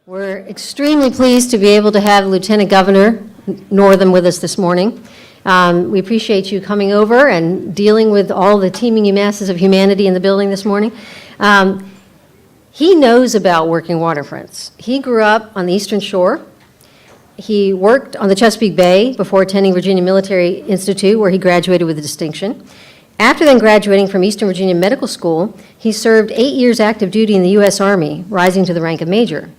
We're extremely pleased to be able to have Lieutenant Governor Northam with us this morning. We appreciate you coming over and dealing with all the teeming masses of humanity in the building this morning. He knows about working waterfronts. He grew up on the Eastern Shore. He worked on the Chesapeake Bay before attending Virginia Military Institute, where he graduated with a distinction. After then graduating from Eastern Virginia Medical School, he served 8 years active duty in the U.S. Army, rising to the rank of major.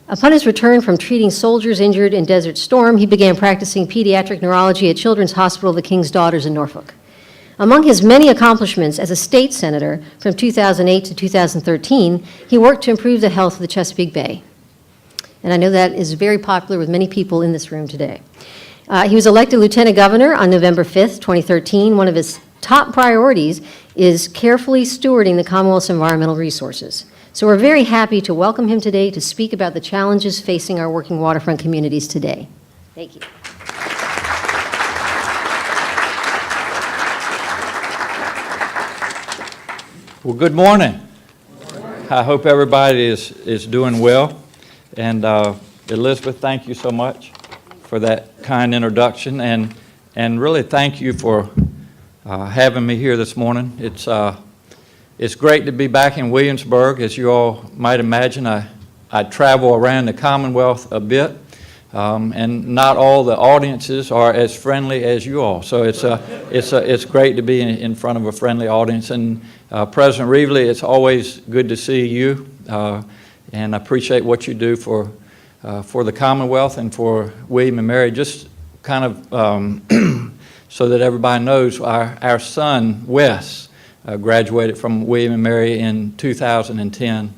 Upon his return from treating soldiers injured in Desert Storm, he began practicing pediatric neurology at Children's Hospital of the King's Daughters in Norfolk. Among his many accomplishments as a state senator from 2008 to 2013, he worked to improve the health of the Chesapeake Bay. And I know that is very popular with many people in this room today. He was elected lieutenant governor on November 5th, 2013. One of his top priorities is carefully stewarding the Commonwealth's environmental resources. So we're very happy to welcome him today to speak about the challenges facing our working waterfront communities today. Thank you. Well, good morning. I hope everybody is doing well. And Elizabeth, thank you so much for that kind introduction. And really thank you for having me here this morning. It's great to be back in Williamsburg. As you all might imagine, I travel around the Commonwealth a bit, and not all the audiences are as friendly as you all. So it's great to be in front of a friendly audience. And President Reevely, it's always good to see you, and I appreciate what you do for the Commonwealth and for William and Mary. Just kind of so that everybody knows, our son, Wes, graduated from William and Mary in 2010,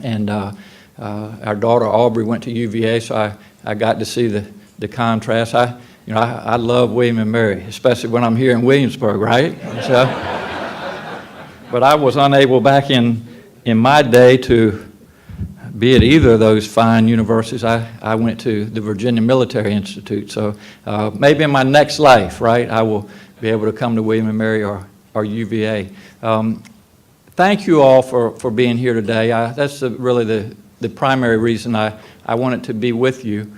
and our daughter Aubrey went to UVA, so I got to see the contrast. I love William and Mary, especially when I'm here in Williamsburg, right? So, but I was unable back in my day to be at either of those fine universities. I went to the Virginia Military Institute, so maybe in my next life, right, I will be able to come to William and Mary or UVA. Thank you all for being here today. That's really the primary reason I wanted to be with you.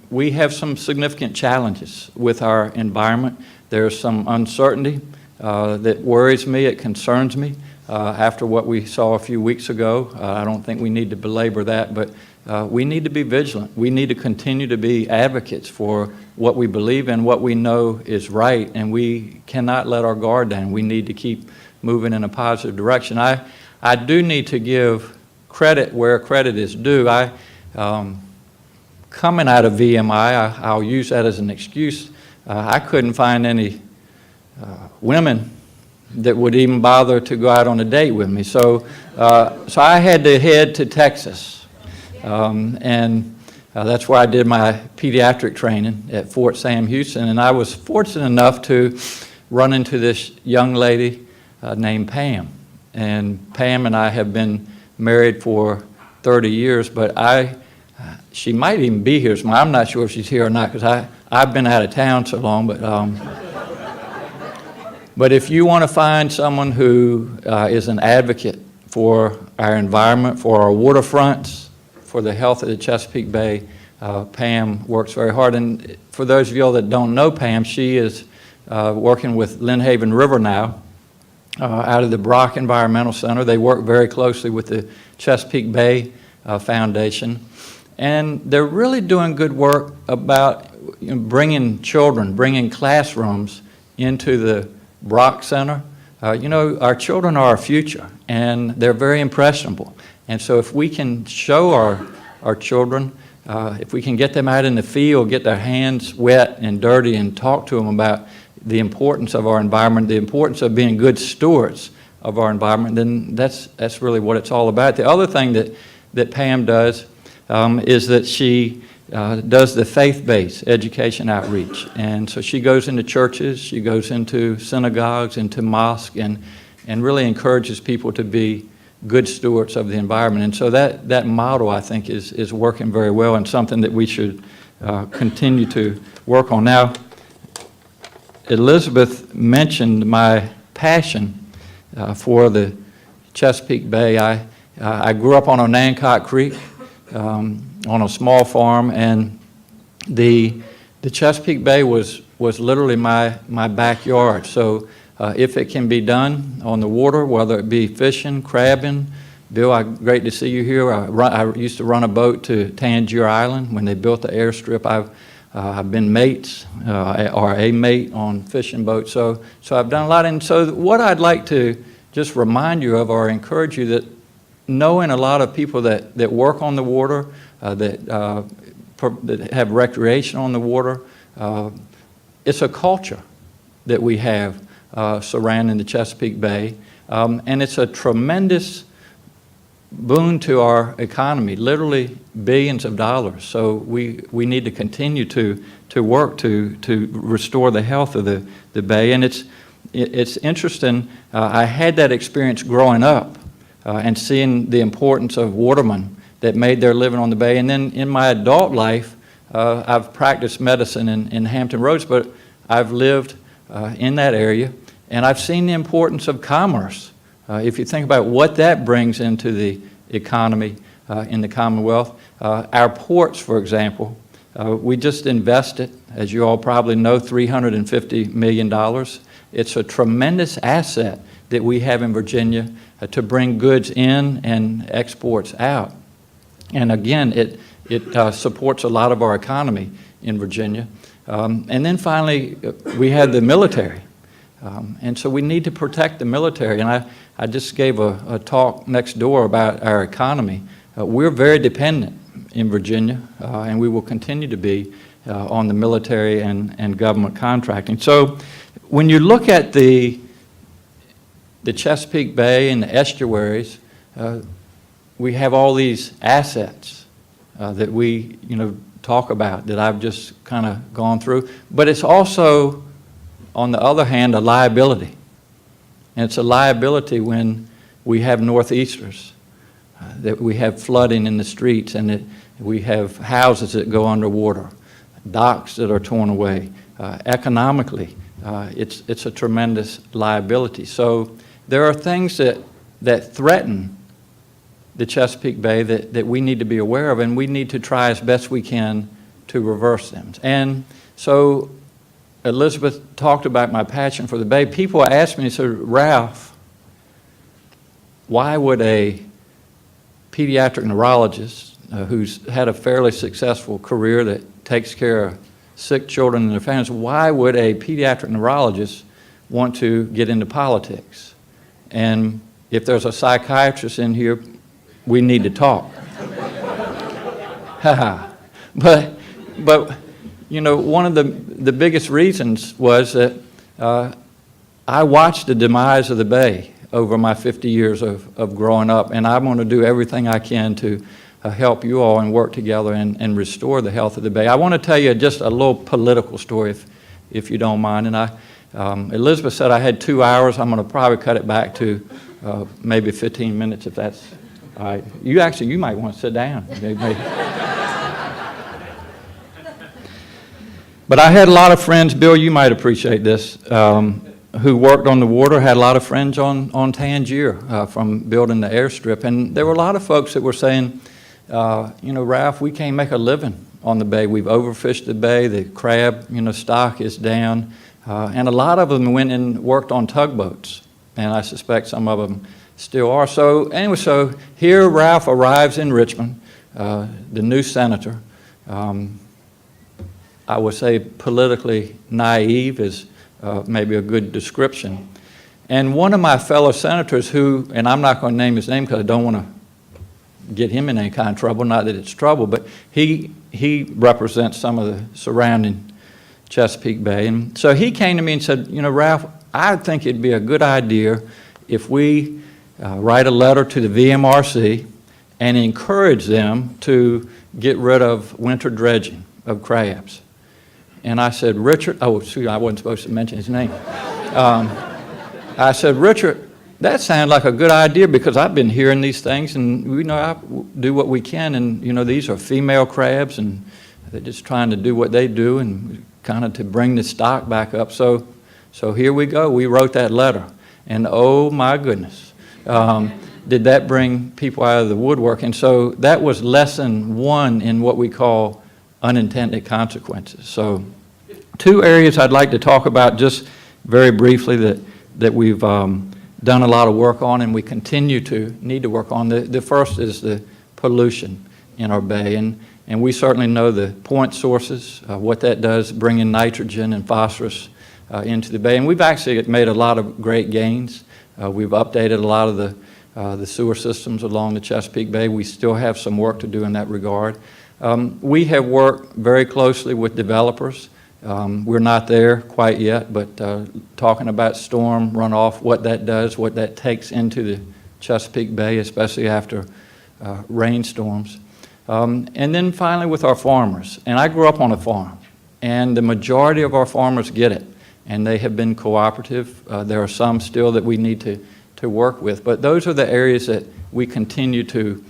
We have some significant challenges with our environment. There's some uncertainty that worries me, it concerns me. After what we saw a few weeks ago, I don't think we need to belabor that, but we need to be vigilant. We need to continue to be advocates for what we believe in, what we know is right, and we cannot let our guard down. We need to keep moving in a positive direction. I do need to give credit where credit is due. Coming out of VMI, I'll use that as an excuse. I couldn't find any women that would even bother to go out on a date with me. So I had to head to Texas. And that's where I did my pediatric training at Fort Sam Houston. And I was fortunate enough to run into this young lady named Pam. And Pam and I have been married for 30 years, but she might even be here tomorrow. I'm not sure if she's here or not, because I've been out of town so long. But if you want to find someone who is an advocate for our environment, for our waterfronts, for the health of the Chesapeake Bay, Pam works very hard. And for those of you all that don't know Pam, she is working with Lynn Haven River now out of the Brock Environmental Center. They work very closely with the Chesapeake Bay Foundation. And they're really doing good work about bringing children, bringing classrooms into the Brock Center. Our children are our future, and they're very impressionable. And so if we can show our children, if we can get them out in the field, get their hands wet and dirty, and talk to them about the importance of our environment, the importance of being good stewards of our environment, then that's really what it's all about. The other thing that Pam does is that she does the faith-based education outreach. And so she goes into churches, she goes into synagogues, into mosques, and really encourages people to be good stewards of the environment. And so that model, I think, is working very well, and something that we should continue to work on. Now, Elizabeth mentioned my passion for the Chesapeake Bay. I grew up on Onancock Creek, on a small farm, and the Chesapeake Bay was literally my backyard. So if it can be done on the water, whether it be fishing, crabbing. Bill, great to see you here. I used to run a boat to Tangier Island when they built the airstrip. I've been mates or a mate on fishing boats. So I've done a lot. And so what I'd like to just remind you of or encourage you that knowing a lot of people that work on the water, that have recreation on the water, it's a culture that we have surrounding the Chesapeake Bay. And it's a tremendous boon to our economy, literally billions of dollars. So we need to continue to work to restore the health of the bay. And it's interesting, I had that experience growing up and seeing the importance of watermen that made their living on the bay. And then in my adult life, I've practiced medicine in Hampton Roads, but I've lived in that area, and I've seen the importance of commerce. If you think about what that brings into the economy in the Commonwealth, our ports, for example, we just invested, as you all probably know, $350 million. It's a tremendous asset that we have in Virginia to bring goods in and exports out. And again, it supports a lot of our economy in Virginia. And then finally, we had the military. And so we need to protect the military. And I just gave a talk next door about our economy. We're very dependent in Virginia, and we will continue to be on the military and government contracting. So when you look at the Chesapeake Bay and the estuaries, we have all these assets that we talk about that I've just kind of gone through. But it's also, on the other hand, a liability. And it's a liability when we have northeasters, that we have flooding in the streets, and that we have houses that go underwater, docks that are torn away. Economically, it's a tremendous liability. So there are things that threaten the Chesapeake Bay that we need to be aware of, and we need to try as best we can to reverse them. And so Elizabeth talked about my passion for the Bay. People ask me, so Ralph, why would a pediatric neurologist who's had a fairly successful career that takes care of sick children and their families, why would a pediatric neurologist want to get into politics? And if there's a psychiatrist in here, we need to talk. But one of the biggest reasons was that I watched the demise of the Bay over my 50 years of growing up, and I'm going to do everything I can to help you all and work together and restore the health of the Bay. I want to tell you just a little political story, if you don't mind. And Elizabeth said I had 2 hours. I'm going to probably cut it back to maybe 15 minutes, if that's all right. You might want to sit down. But I had a lot of friends, Bill, you might appreciate this, who worked on the water, had a lot of friends on Tangier from building the airstrip. And there were a lot of folks that were saying, Ralph, we can't make a living on the Bay. We've overfished the Bay. The crab, stock is down. And a lot of them went and worked on tugboats. And I suspect some of them still are. So anyway, so here Ralph arrives in Richmond, the new senator. I would say politically naive is maybe a good description. And one of my fellow senators who, and I'm not going to name his name because I don't want to get him in any kind of trouble, not that it's trouble, but he represents some of the surrounding Chesapeake Bay. And so he came to me and said, Ralph, I think it'd be a good idea if we write a letter to the VMRC and encourage them to get rid of winter dredging of crabs. And I said, Richard, I wasn't supposed to mention his name. I said, Richard, that sounds like a good idea because I've been hearing these things and I do what we can, and these are female crabs and they're just trying to do what they do and kind of to bring the stock back up. So here we go. We wrote that letter, and oh my goodness. did that bring people out of the woodwork? And so that was lesson one in what we call unintended consequences. So two areas I'd like to talk about just very briefly that we've done a lot of work on and we continue to need to work on. The first is the pollution in our bay. And we certainly know the point sources, what that does, bringing nitrogen and phosphorus into the bay. And we've actually made a lot of great gains. We've updated a lot of the sewer systems along the Chesapeake Bay. We still have some work to do in that regard. We have worked very closely with developers. We're not there quite yet, but talking about storm runoff, what that does, what that takes into the Chesapeake Bay, especially after rainstorms. And then finally with our farmers. And I grew up on a farm, and the majority of our farmers get it, and they have been cooperative. There are some still that we need to work with, but those are the areas that we continue to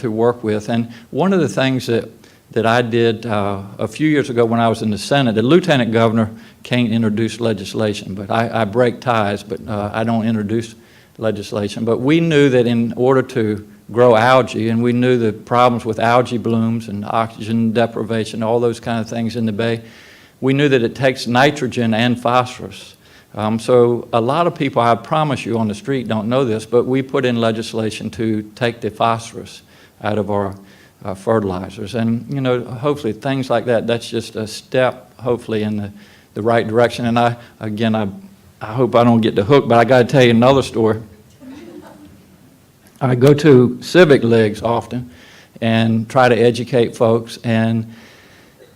work with. And one of the things that I did a few years ago when I was in the Senate, the lieutenant governor can't introduce legislation, but I break ties, but I don't introduce legislation. But we knew that in order to grow algae, and we knew the problems with algae blooms and oxygen deprivation, all those kind of things in the bay, we knew that it takes nitrogen and phosphorus. So a lot of people, I promise you on the street, don't know this, but we put in legislation to take the phosphorus out of our fertilizers. And, hopefully things like that, that's just a step, hopefully, in the right direction. And I hope I don't get the hook, but I got to tell you another story. I go to civic leagues often and try to educate folks, and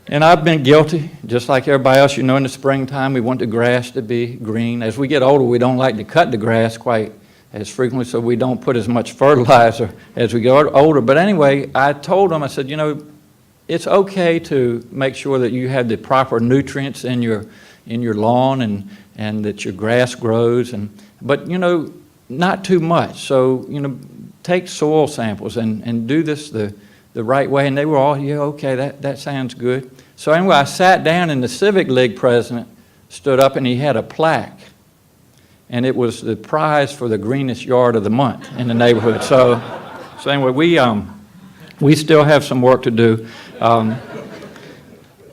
I've been guilty, just like everybody else. In the springtime, we want the grass to be green. As we get older, we don't like to cut the grass quite as frequently, so we don't put as much fertilizer as we get older. But anyway, I told them, I said, it's okay to make sure that you have the proper nutrients in your lawn and that your grass grows, but not too much. So take soil samples and do this the right way. And they were all, yeah, okay, that sounds good. So anyway, I sat down, and the Civic League president stood up, and he had a plaque, and it was the prize for the greenest yard of the month in the neighborhood. So anyway, we still have some work to do. And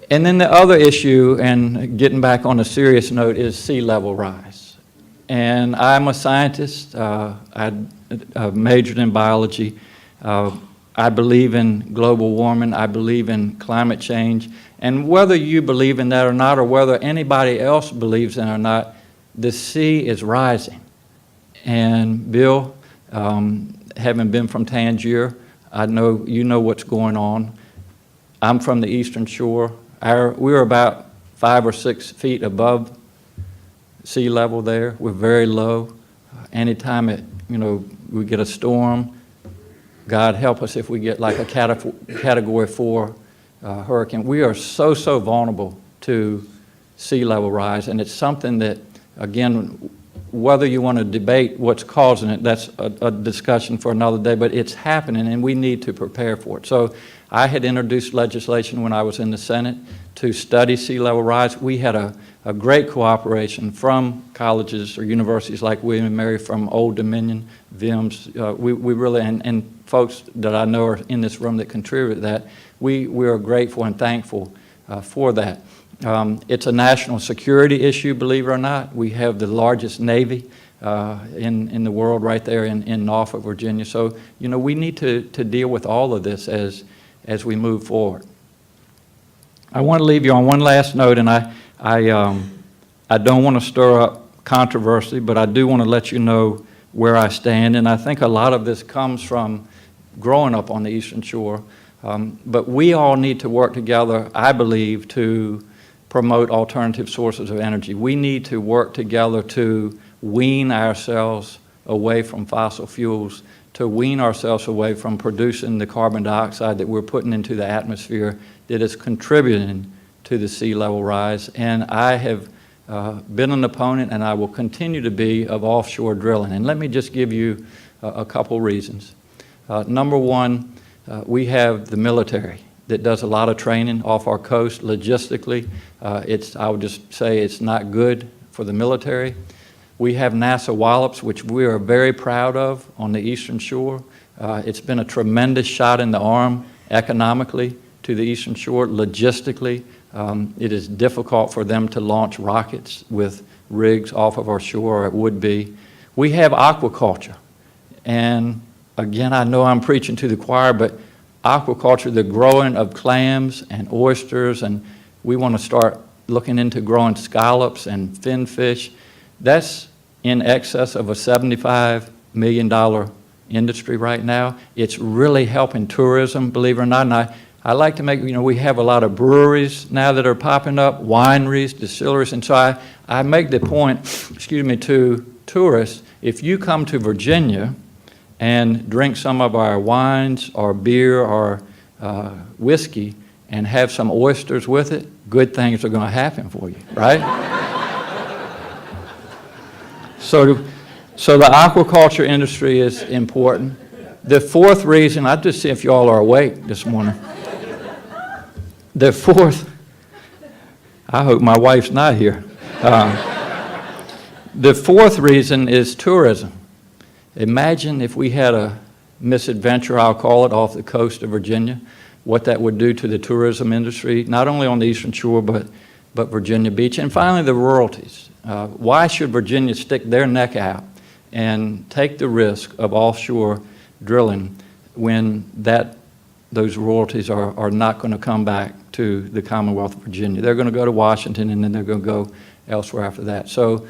then the other issue, and getting back on a serious note, is sea level rise. And I'm a scientist. I majored in biology. I believe in global warming. I believe in climate change. And whether you believe in that or not, or whether anybody else believes in it or not, the sea is rising. And Bill, having been from Tangier, I know you know what's going on. I'm from the Eastern Shore. We're about 5 or 6 feet above sea level there. We're very low. Anytime we get a storm, God help us if we get like a Category 4 hurricane. We are so vulnerable to sea level rise, and it's something that, again, whether you want to debate what's causing it, that's a discussion for another day, but it's happening, and we need to prepare for it. So I had introduced legislation when I was in the Senate to study sea level rise. We had a great cooperation from colleges or universities like William & Mary, from Old Dominion, VIMS. We really, and folks that I know are in this room that contribute to that, we are grateful and thankful for that. It's a national security issue, believe it or not. We have the largest Navy in the world right there in Norfolk, Virginia. So, we need to deal with all of this as we move forward. I want to leave you on one last note, and I don't want to stir up controversy, but I do want to let you know where I stand. And I think a lot of this comes from growing up on the Eastern Shore. But we all need to work together, I believe, to promote alternative sources of energy. We need to work together to wean ourselves away from fossil fuels, to wean ourselves away from producing the carbon dioxide that we're putting into the atmosphere that is contributing to the sea level rise. And I have been an opponent, and I will continue to be, of offshore drilling. And let me just give you a couple reasons. Number one, we have the military that does a lot of training off our coast logistically. I would just say it's not good for the military. We have NASA Wallops, which we are very proud of on the Eastern Shore. It's been a tremendous shot in the arm economically to the Eastern Shore. Logistically, it is difficult for them to launch rockets with rigs off of our shore, or it would be. We have aquaculture. And again, I know I'm preaching to the choir, but aquaculture, the growing of clams and oysters, and we want to start looking into growing scallops and finfish. That's in excess of a $75 million industry right now. It's really helping tourism, believe it or not. And I like to make, we have a lot of breweries now that are popping up, wineries, distilleries, and so I make the point, to tourists, if you come to Virginia and drink some of our wines or beer or whiskey and have some oysters with it, good things are going to happen for you, right? So the aquaculture industry is important. The fourth reason, I'll just see if you all are awake this morning. The fourth, I hope my wife's not here. The fourth reason is tourism. Imagine if we had a misadventure, I'll call it, off the coast of Virginia, what that would do to the tourism industry, not only on the Eastern Shore, but Virginia Beach. And finally, the royalties. Why should Virginia stick their neck out and take the risk of offshore drilling when those royalties are not going to come back to the Commonwealth of Virginia? They're going to go to Washington, and then they're going to go elsewhere after that. So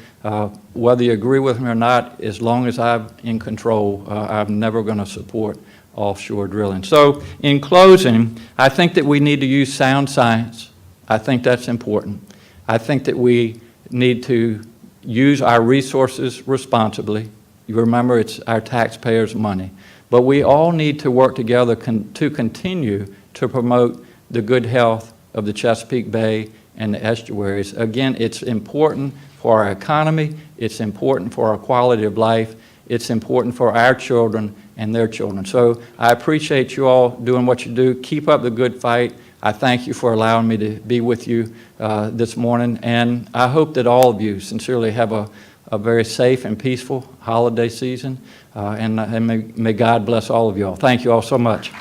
whether you agree with me or not, as long as I'm in control, I'm never going to support offshore drilling. So in closing, I think that we need to use sound science. I think that's important. I think that we need to use our resources responsibly. You remember, it's our taxpayers' money. But we all need to work together to continue to promote the good health of the Chesapeake Bay and the estuaries. Again, it's important for our economy, it's important for our quality of life, it's important for our children and their children. So I appreciate you all doing what you do. Keep up the good fight. I thank you for allowing me to be with you this morning, and I hope that all of you sincerely have a very safe and peaceful holiday season, and may God bless all of you all. Thank you all so much.